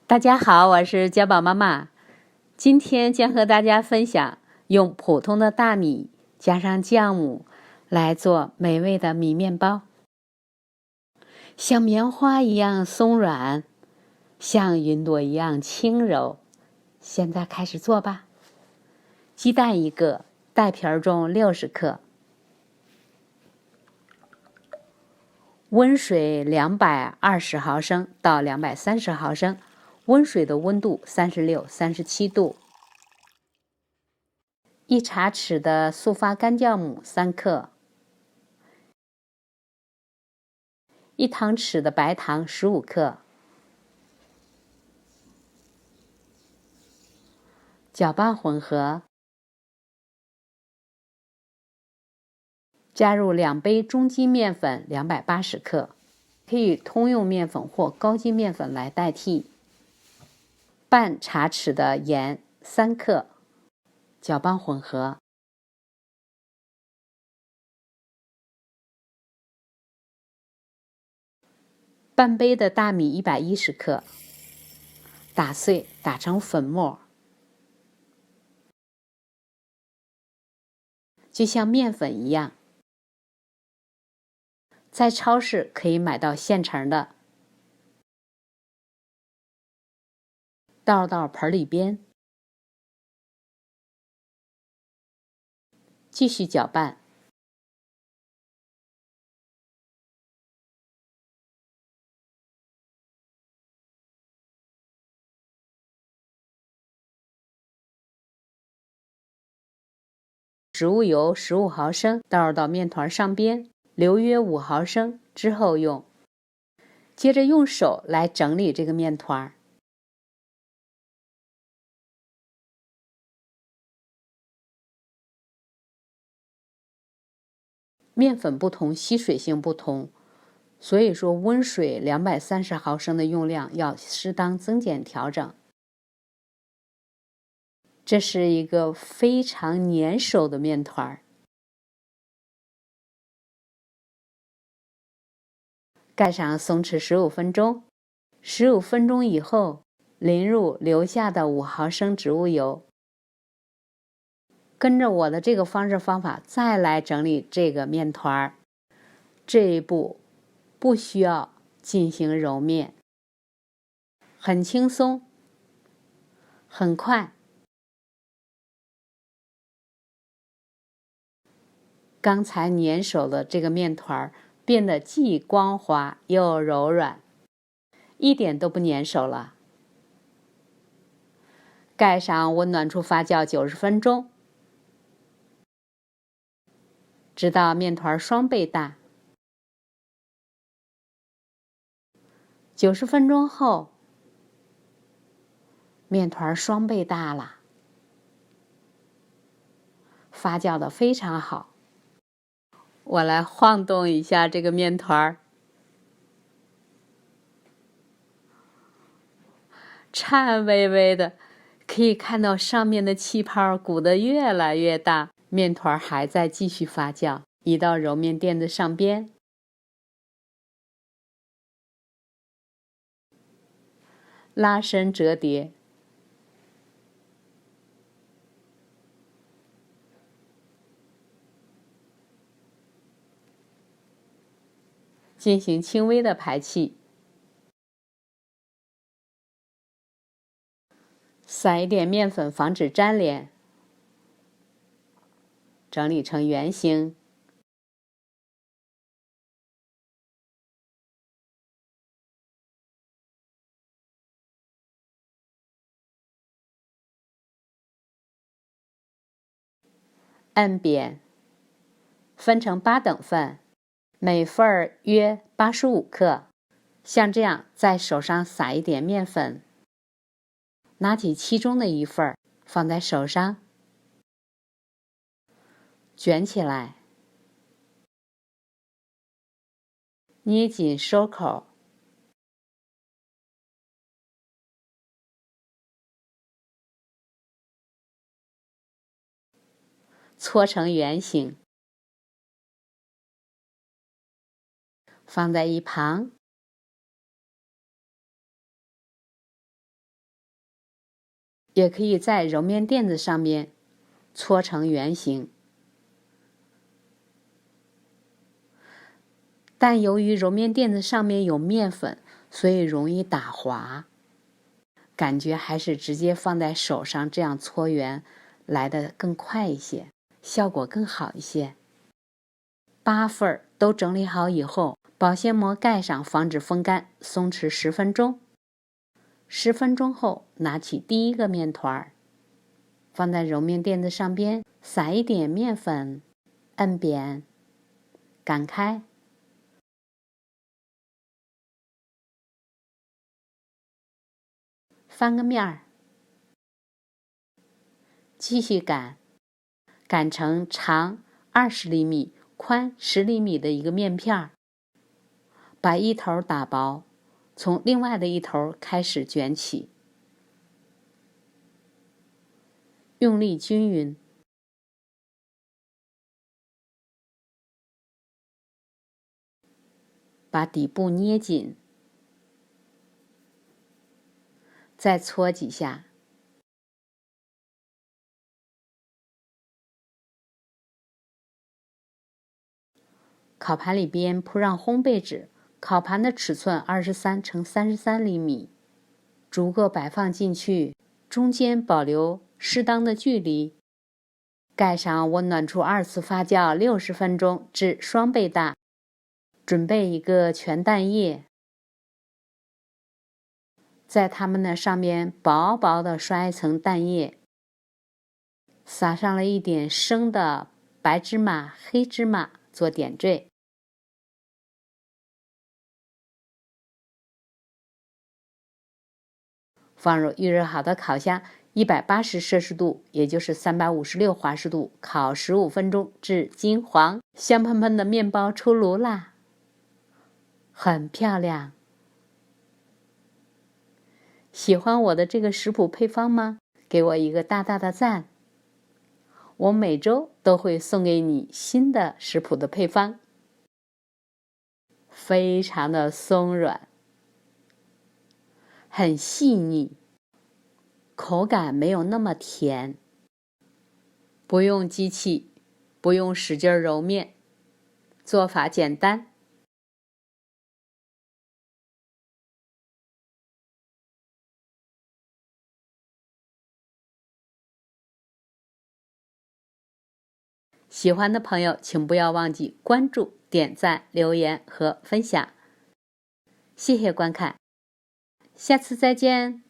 大家好，我是家宝妈妈。今天将和大家分享用普通的大米加上酵母来做美味的米面包，像棉花一样松软，像云朵一样轻柔。现在开始做吧。鸡蛋1个，带皮重60克，温水220毫升到230毫升，温水的温度36、37度。1茶匙的速发干酵母3克，1汤匙的白糖15克，搅拌混合，加入2杯中筋面粉280克，可以通用面粉或高筋面粉来代替。半茶匙的盐3克，搅拌混合。半杯的大米110克，打碎打成粉末，就像面粉一样。在超市可以买到现成的。倒到盆里边，继续搅拌。植物油15毫升倒入到面团上边，留约5毫升之后用。接着用手来整理这个面团。面粉不同，吸水性不同，所以说温水230毫升的用量要适当增减调整。这是一个非常粘手的面团。盖上松弛15分钟，15分钟以后淋入留下的5毫升植物油。跟着我的这个方法再来整理这个面团。这一步不需要进行揉面，很轻松，很快。刚才粘手的这个面团变得既光滑又柔软，一点都不粘手了。盖上温暖处发酵90分钟，直到面团双倍大。90分钟后，面团双倍大了，发酵的非常好。我来晃动一下这个面团，颤巍巍的，可以看到上面的气泡鼓得越来越大，面团还在继续发酵。移到揉面垫子上边，拉伸折叠，进行轻微的排气。撒一点面粉防止粘连，整理成圆形。按扁，分成8等份，每份约85克。像这样在手上撒一点面粉，拿起其中的一份放在手上，卷起来，捏紧收口，搓成圆形，放在一旁。也可以在揉面垫子上面搓成圆形。但由于揉面垫子上面有面粉，所以容易打滑，感觉还是直接放在手上这样搓圆来得更快一些，效果更好一些。8份都整理好以后，保鲜膜盖上，防止风干，松弛10分钟。10分钟后，拿起第一个面团，放在揉面垫子上边，撒一点面粉，摁扁，擀开，翻个面儿，继续擀，擀成长20厘米、宽10厘米的一个面片，把一头打薄，从另外的一头开始卷起，用力均匀，把底部捏紧，再搓几下。烤盘里边铺上烘焙纸，烤盘的尺寸23乘33厘米，逐个摆放进去，中间保留适当的距离。盖上温暖处2次发酵60分钟至双倍大。准备一个全蛋液，在它们的上面薄薄的刷一层蛋液，撒上了一点生的白芝麻、黑芝麻做点缀。放入预热好的烤箱180摄氏度，也就是356华氏度，烤15分钟至金黄。香喷喷的面包出炉啦，很漂亮。喜欢我的这个食谱配方吗？给我一个大大的赞。我每周都会送给你新的食谱的配方，非常的松软，很细腻，口感没有那么甜，不用机器，不用使劲揉面，做法简单。喜欢的朋友请不要忘记关注、点赞、留言和分享。谢谢观看，下次再见。